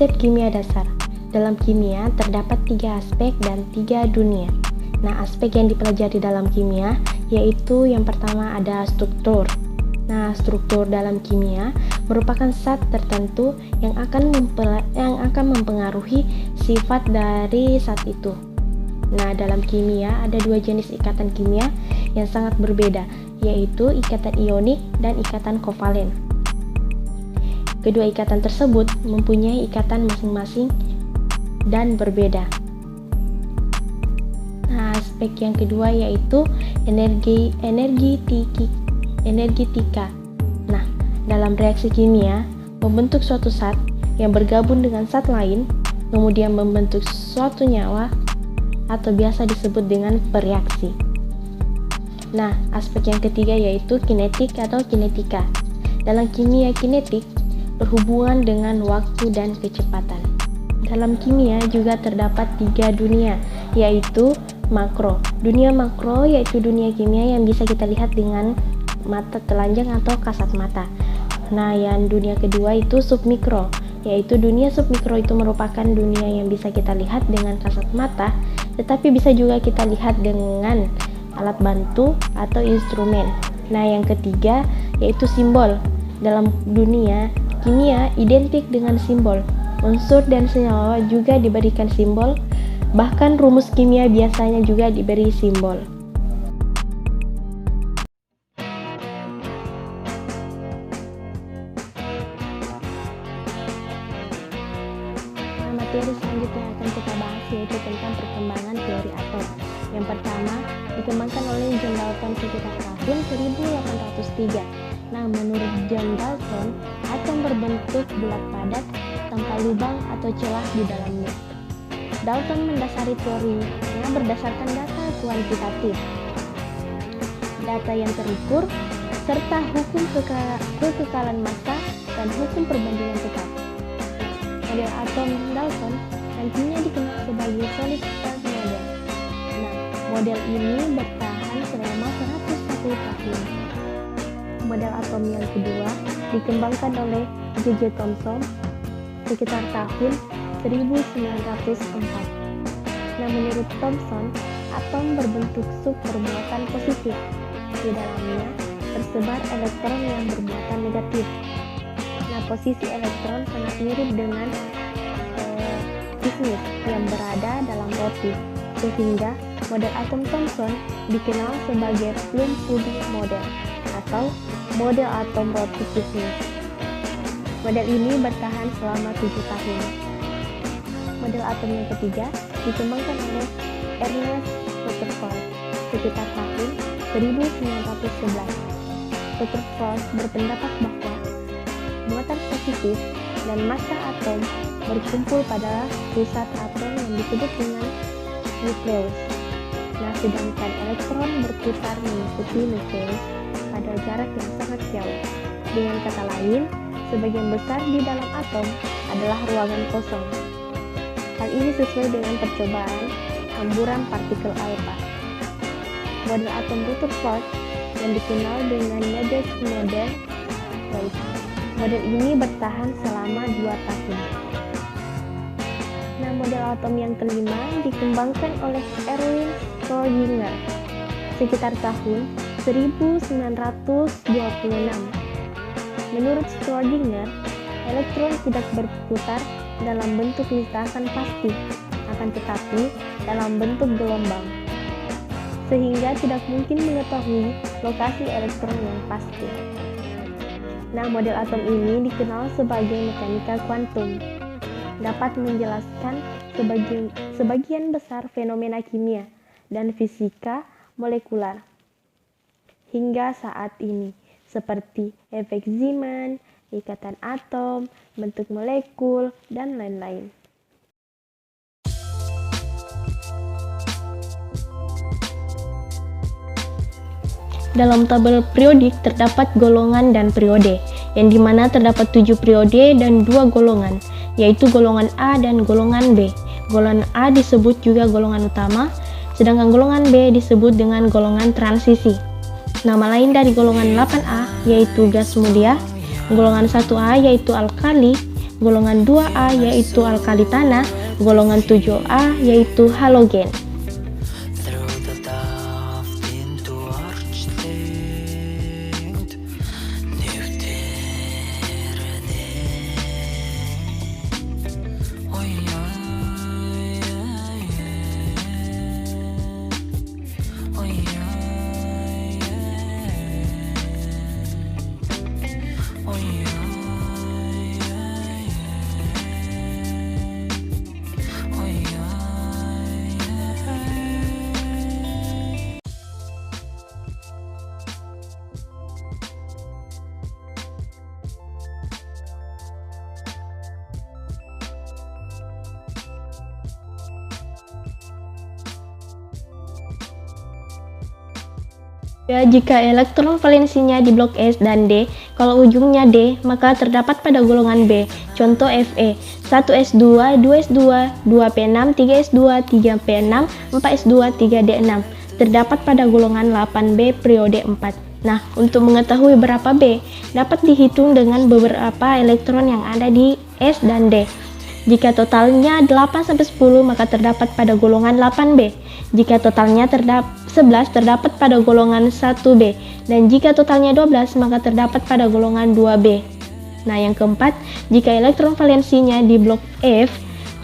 Konsep kimia dasar. Dalam kimia terdapat 3 aspek dan 3 dunia. Nah, aspek yang dipelajari dalam kimia yaitu yang pertama ada struktur. Nah, struktur dalam kimia merupakan zat tertentu yang akan mempengaruhi sifat dari zat itu. Nah, dalam kimia ada 2 jenis ikatan kimia yang sangat berbeda, yaitu ikatan ionik dan ikatan kovalen. Kedua ikatan tersebut mempunyai ikatan masing-masing dan berbeda. Nah, aspek yang kedua yaitu energetika. Nah, dalam reaksi kimia, membentuk suatu zat yang bergabung dengan zat lain, kemudian membentuk suatu nyawa atau biasa disebut dengan bereaksi. Nah, aspek yang ketiga yaitu kinetik atau kinetika. Dalam kimia kinetik berhubungan dengan waktu dan kecepatan. Dalam kimia juga terdapat 3 dunia, yaitu makro. Dunia makro yaitu dunia kimia yang bisa kita lihat dengan mata telanjang atau kasat mata. Nah, yang dunia kedua itu submikro, yaitu dunia submikro itu merupakan dunia yang bisa kita lihat dengan kasat mata, tetapi bisa juga kita lihat dengan alat bantu atau instrumen. Nah, yang ketiga yaitu simbol. Dalam dunia kimia identik dengan simbol. Unsur dan senyawa juga diberikan simbol, bahkan rumus kimia biasanya juga diberi simbol. Nah, materi selanjutnya akan kita bahas yaitu tentang perkembangan teori atom. Yang pertama dikembangkan oleh John Dalton sekitar tahun 1803. Nah, menurut John Dalton, atom berbentuk bulat padat tanpa lubang atau celah di dalamnya. Dalton mendasari teorinya berdasarkan data kuantitatif, data yang terukur, serta hukum kekekalan massa dan hukum perbandingan tetap. Model atom Dalton nantinya dikenal sebagai solid state model. Nah, model ini bertahan selama 101 tahun. Model atom yang kedua dikembangkan oleh J.J. Thomson sekitar tahun 1904. Nah, menurut Thomson, atom berbentuk sub bermuatan positif. Di dalamnya tersebar elektron yang bermuatan negatif. Nah, posisi elektron sangat mirip dengan kismis yang berada dalam roti, sehingga model atom Thomson dikenal sebagai plum pudding model atau model atom roti kismis. Model ini bertahan selama 7 tahun. Model atom yang ketiga dikembangkan oleh Ernest Rutherford sekitar tahun 1911. Rutherford berpendapat bahwa muatan positif dan massa atom berkumpul pada pusat atom yang disebut dengan nukleus. Nah, sedangkan elektron berputar mengikuti nukleus pada jarak yang sangat jauh. Dengan kata lain, sebagian besar di dalam atom adalah ruangan kosong. Hal ini sesuai dengan percobaan hamburan partikel alfa. Model atom Rutherford yang dikenal dengan Needles model, model ini bertahan selama 2 tahun. Nah, model atom yang kelima dikembangkan oleh Erwin Schrödinger sekitar tahun 1926. Menurut Schrödinger, elektron tidak berputar dalam bentuk lintasan pasti, akan tetapi dalam bentuk gelombang, sehingga tidak mungkin mengetahui lokasi elektron yang pasti. Nah, model atom ini dikenal sebagai mekanika kuantum, dapat menjelaskan sebagian besar fenomena kimia dan fisika molekular hingga saat ini, seperti efek Zeeman, ikatan atom, bentuk molekul, dan lain-lain. Dalam tabel periodik terdapat golongan dan periode, yang dimana terdapat 7 periode dan 2 golongan, yaitu golongan A dan golongan B. Golongan A disebut juga golongan utama, sedangkan golongan B disebut dengan golongan transisi. Nama lain dari golongan 8A yaitu gas mulia, golongan 1A yaitu alkali, golongan 2A yaitu alkali tanah, golongan 7A yaitu halogen. Ya, jika elektron valensinya di blok S dan D, kalau ujungnya D, maka terdapat pada golongan B. Contoh Fe, 1s2, 2s2, 2p6, 3s2, 3p6, 4s2, 3d6. Terdapat pada golongan 8B periode 4. Nah, untuk mengetahui berapa B, dapat dihitung dengan beberapa elektron yang ada di S dan D. Jika totalnya 8-10, maka terdapat pada golongan 8B. Jika totalnya 11, terdapat pada golongan 1B. Dan jika totalnya 12, maka terdapat pada golongan 2B. Nah, yang keempat, jika elektron valensinya di blok F,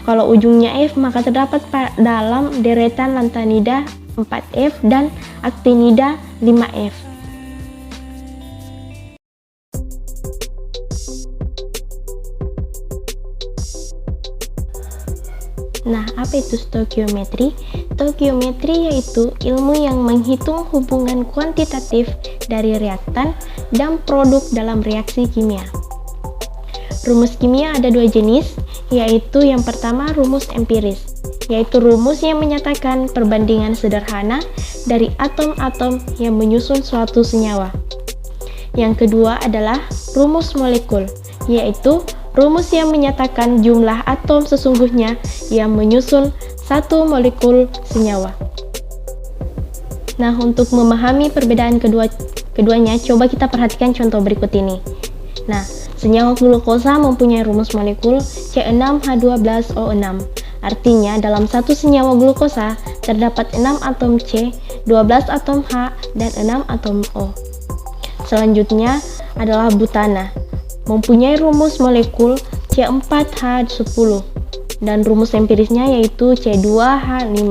kalau ujungnya F, maka terdapat dalam deretan lantanida 4F dan aktinida 5F. Nah, apa itu stoikiometri? Stoikiometri yaitu ilmu yang menghitung hubungan kuantitatif dari reaktan dan produk dalam reaksi kimia. Rumus kimia ada dua jenis, yaitu yang pertama rumus empiris, yaitu rumus yang menyatakan perbandingan sederhana dari atom-atom yang menyusun suatu senyawa. Yang kedua adalah rumus molekul, yaitu rumus yang menyatakan jumlah atom sesungguhnya yang menyusun satu molekul senyawa. Nah, untuk memahami perbedaan keduanya, coba kita perhatikan contoh berikut ini. Nah, senyawa glukosa mempunyai rumus molekul C6H12O6. Artinya, dalam satu senyawa glukosa terdapat 6 atom C, 12 atom H, dan 6 atom O. Selanjutnya adalah butana, mempunyai rumus molekul C4H10 dan rumus empirisnya yaitu C2H5.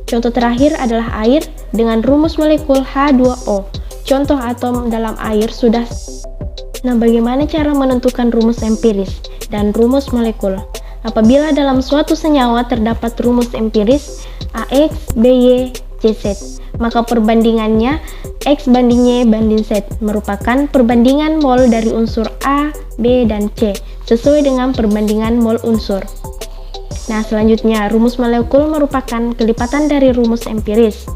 Contoh terakhir adalah air dengan rumus molekul H2O. Contoh atom dalam air sudah. Nah, bagaimana cara menentukan rumus empiris dan rumus molekul? Apabila dalam suatu senyawa terdapat rumus empiris AX, BY, CZ, maka perbandingannya X banding Y banding Z merupakan perbandingan mol dari unsur A, B, dan C sesuai dengan perbandingan mol unsur. Nah, selanjutnya rumus molekul merupakan kelipatan dari rumus empiris.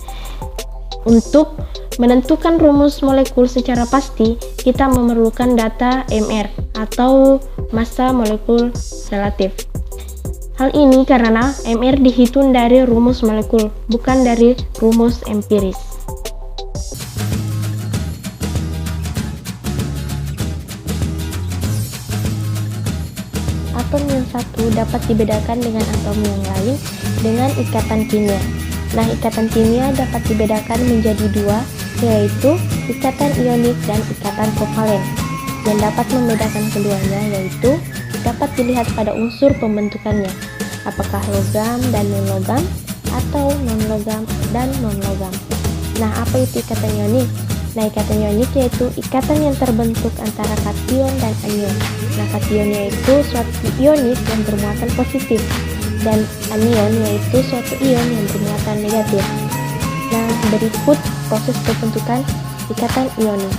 Untuk menentukan rumus molekul secara pasti, kita memerlukan data MR atau massa molekul relatif. Hal ini karena MR dihitung dari rumus molekul, bukan dari rumus empiris. Atom yang satu dapat dibedakan dengan atom yang lain dengan ikatan kimia. Nah, ikatan kimia dapat dibedakan menjadi dua, yaitu ikatan ionik dan ikatan kovalen. Yang dapat membedakan keduanya yaitu dapat dilihat pada unsur pembentukannya, apakah logam dan non-logam atau non-logam dan non-logam. Nah, apa itu ikatan ionik? Nah, ikatan ionik yaitu ikatan yang terbentuk antara kation dan anion. Nah, kation yaitu suatu ionik yang bermuatan positif dan anion yaitu suatu ion yang bermuatan negatif. Nah, berikut proses pembentukan ikatan ionik.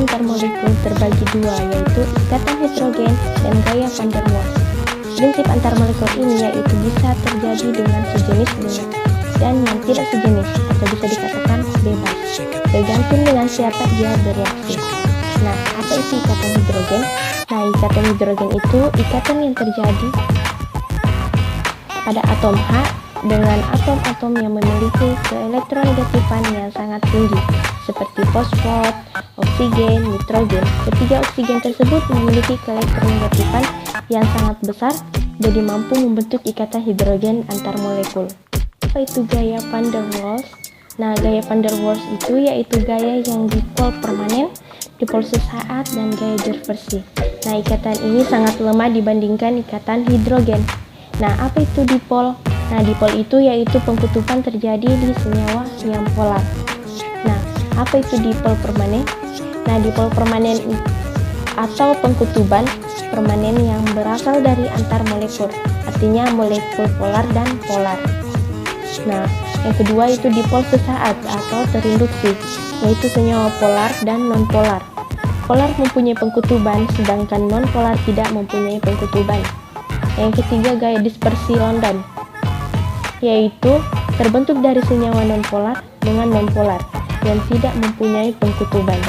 antar molekul terbagi dua, yaitu ikatan hidrogen dan gaya van der Waals. Prinsip antar molekul ini yaitu bisa terjadi dengan sejenis dan yang tidak sejenis, atau bisa dikatakan bebas, tergantung dengan siapa dia bereaksi. Nah, apa itu ikatan hidrogen? Nah, ikatan hidrogen itu ikatan yang terjadi pada atom H dengan atom-atom yang memiliki keelektronegatifan yang sangat tinggi, seperti fosfor, oksigen, nitrogen. Ketiga oksigen tersebut memiliki keelektronegatifan yang sangat besar, jadi mampu membentuk ikatan hidrogen antar molekul. Apa itu gaya van der Waals? Nah, gaya van der Waals itu yaitu gaya yang dipol permanen, dipol sesaat, dan gaya dispersi. Nah, ikatan ini sangat lemah dibandingkan ikatan hidrogen. Nah, apa itu dipol? Nah, dipol itu yaitu pengkutuban terjadi di senyawa yang polar. Nah, apa itu dipol permanen? Nah, dipol permanen atau pengkutuban permanen yang berasal dari antar molekul, artinya molekul polar dan polar. Nah, yang kedua itu dipol sesaat atau terinduksi, yaitu senyawa polar dan non-polar. Polar mempunyai pengkutuban, sedangkan non-polar tidak mempunyai pengkutuban. Yang ketiga gaya dispersi London, yaitu terbentuk dari senyawa non-polar dengan non-polar yang tidak mempunyai pengkutuban.